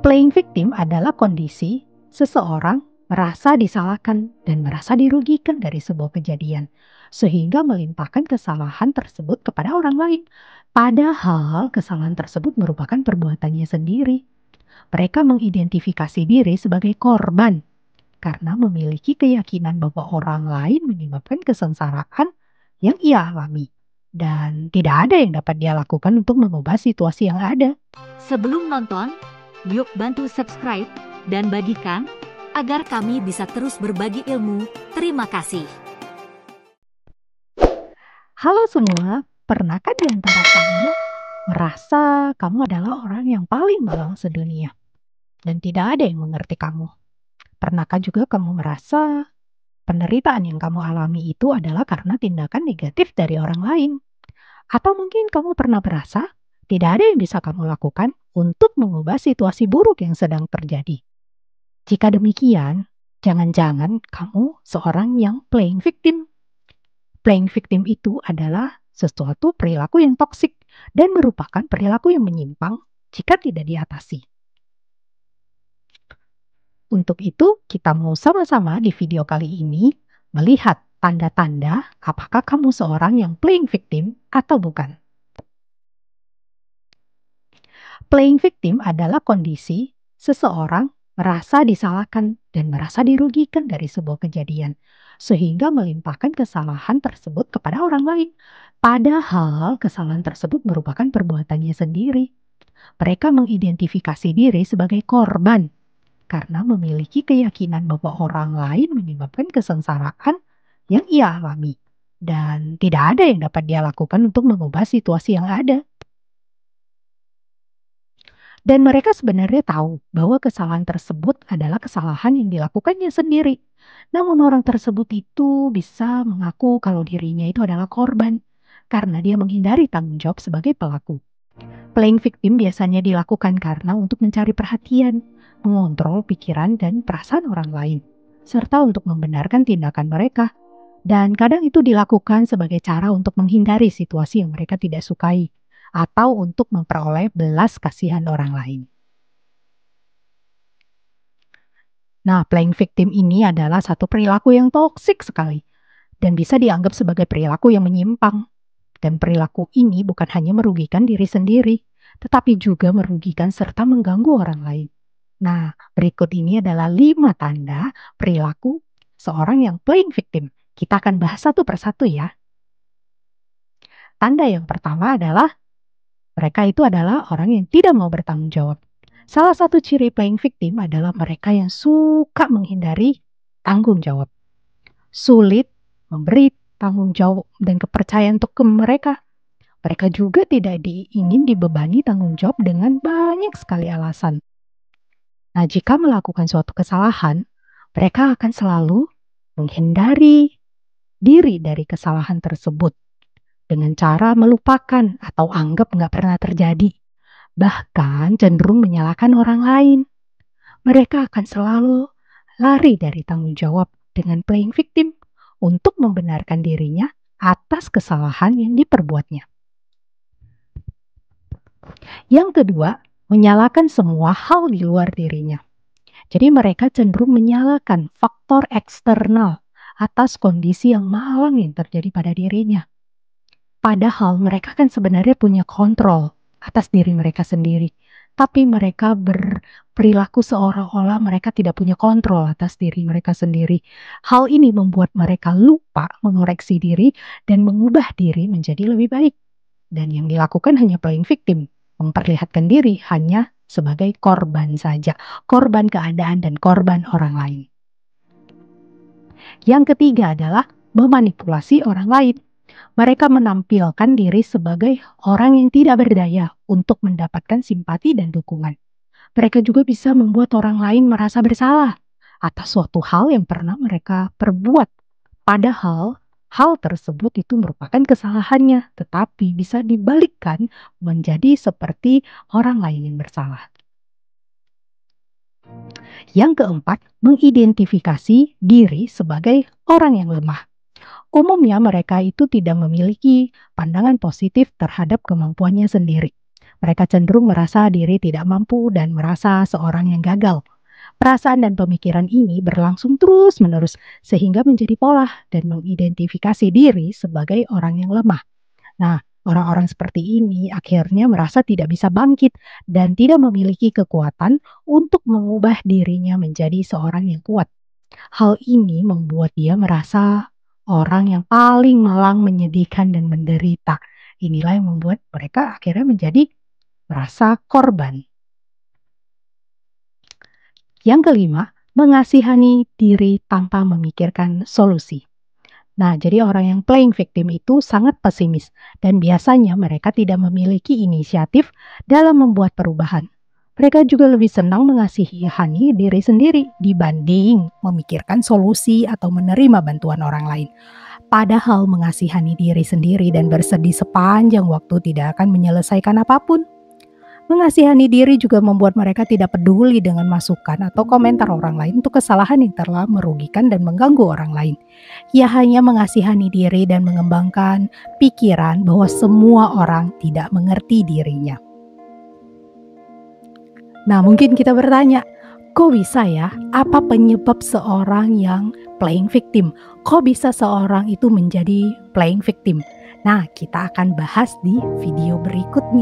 Playing victim adalah kondisi seseorang merasa disalahkan dan merasa dirugikan dari sebuah kejadian, sehingga melimpahkan kesalahan tersebut kepada orang lain. Padahal kesalahan tersebut merupakan perbuatannya sendiri. Mereka mengidentifikasi diri sebagai korban karena memiliki keyakinan bahwa orang lain menyebabkan kesengsaraan yang ia alami. Dan tidak ada yang dapat dia lakukan untuk mengubah situasi yang ada. Sebelum nonton, yuk bantu subscribe dan bagikan agar kami bisa terus berbagi ilmu. Terima kasih. Halo semua, pernahkah di antara kamu merasa kamu adalah orang yang paling malang sedunia dan tidak ada yang mengerti kamu? Pernahkah juga kamu merasa penderitaan yang kamu alami itu adalah karena tindakan negatif dari orang lain? Atau mungkin kamu pernah merasa tidak ada yang bisa kamu lakukan untuk mengubah situasi buruk yang sedang terjadi? Jika demikian, jangan-jangan kamu seorang yang playing victim. Playing victim itu adalah sesuatu perilaku yang toksik dan merupakan perilaku yang menyimpang jika tidak diatasi. Untuk itu, kita mau sama-sama di video kali ini melihat tanda-tanda apakah kamu seorang yang playing victim atau bukan. Playing victim adalah kondisi seseorang merasa disalahkan dan merasa dirugikan dari sebuah kejadian, sehingga melimpahkan kesalahan tersebut kepada orang lain. Padahal kesalahan tersebut merupakan perbuatannya sendiri. Mereka mengidentifikasi diri sebagai korban karena memiliki keyakinan bahwa orang lain menyebabkan kesengsaraan yang ia alami. Dan tidak ada yang dapat dia lakukan untuk mengubah situasi yang ada. Dan mereka sebenarnya tahu bahwa kesalahan tersebut adalah kesalahan yang dilakukannya sendiri. Namun orang tersebut itu bisa mengaku kalau dirinya itu adalah korban karena dia menghindari tanggung jawab sebagai pelaku. Playing victim biasanya dilakukan karena untuk mencari perhatian, mengontrol pikiran dan perasaan orang lain, serta untuk membenarkan tindakan mereka. Dan kadang itu dilakukan sebagai cara untuk menghindari situasi yang mereka tidak sukai, atau untuk memperoleh belas kasihan orang lain. Nah, playing victim ini adalah satu perilaku yang toksik sekali dan bisa dianggap sebagai perilaku yang menyimpang. Dan perilaku ini bukan hanya merugikan diri sendiri, tetapi juga merugikan serta mengganggu orang lain. Nah, berikut ini adalah 5 tanda perilaku seorang yang playing victim. Kita akan bahas satu persatu ya. Tanda yang pertama adalah mereka itu adalah orang yang tidak mau bertanggung jawab. Salah satu ciri playing victim adalah mereka yang suka menghindari tanggung jawab. Sulit memberi tanggung jawab dan kepercayaan untuk ke mereka. Mereka juga tidak ingin dibebani tanggung jawab dengan banyak sekali alasan. Nah, jika melakukan suatu kesalahan, mereka akan selalu menghindari diri dari kesalahan tersebut dengan cara melupakan atau anggap nggak pernah terjadi. Bahkan cenderung menyalahkan orang lain. Mereka akan selalu lari dari tanggung jawab dengan playing victim untuk membenarkan dirinya atas kesalahan yang diperbuatnya. Yang kedua, menyalahkan semua hal di luar dirinya. Jadi mereka cenderung menyalahkan faktor eksternal atas kondisi yang malang yang terjadi pada dirinya. Padahal mereka kan sebenarnya punya kontrol atas diri mereka sendiri. Tapi mereka berperilaku seolah-olah mereka tidak punya kontrol atas diri mereka sendiri. Hal ini membuat mereka lupa mengoreksi diri dan mengubah diri menjadi lebih baik. Dan yang dilakukan hanya playing victim, memperlihatkan diri hanya sebagai korban saja, korban keadaan dan korban orang lain. Yang ketiga adalah memanipulasi orang lain. Mereka menampilkan diri sebagai orang yang tidak berdaya untuk mendapatkan simpati dan dukungan. Mereka juga bisa membuat orang lain merasa bersalah atas suatu hal yang pernah mereka perbuat. Padahal hal tersebut itu merupakan kesalahannya, tetapi bisa dibalikkan menjadi seperti orang lain yang bersalah. Yang keempat, mengidentifikasi diri sebagai orang yang lemah. Umumnya mereka itu tidak memiliki pandangan positif terhadap kemampuannya sendiri. Mereka cenderung merasa diri tidak mampu dan merasa seorang yang gagal. Perasaan dan pemikiran ini berlangsung terus-menerus sehingga menjadi pola dan mengidentifikasi diri sebagai orang yang lemah. Nah, orang-orang seperti ini akhirnya merasa tidak bisa bangkit dan tidak memiliki kekuatan untuk mengubah dirinya menjadi seorang yang kuat. Hal ini membuat dia merasa orang yang paling malang, menyedihkan, dan menderita. Inilah yang membuat mereka akhirnya menjadi merasa korban. Yang kelima, mengasihani diri tanpa memikirkan solusi. Nah, jadi orang yang playing victim itu sangat pesimis dan biasanya mereka tidak memiliki inisiatif dalam membuat perubahan. Mereka juga lebih senang mengasihani diri sendiri dibanding memikirkan solusi atau menerima bantuan orang lain. Padahal mengasihani diri sendiri dan bersedih sepanjang waktu tidak akan menyelesaikan apapun. Mengasihani diri juga membuat mereka tidak peduli dengan masukan atau komentar orang lain untuk kesalahan yang telah merugikan dan mengganggu orang lain. Ia hanya mengasihani diri dan mengembangkan pikiran bahwa semua orang tidak mengerti dirinya. Nah, mungkin kita bertanya, kok bisa ya? Apa penyebab seorang yang playing victim? Kok bisa seorang itu menjadi playing victim? Nah, kita akan bahas di video berikutnya.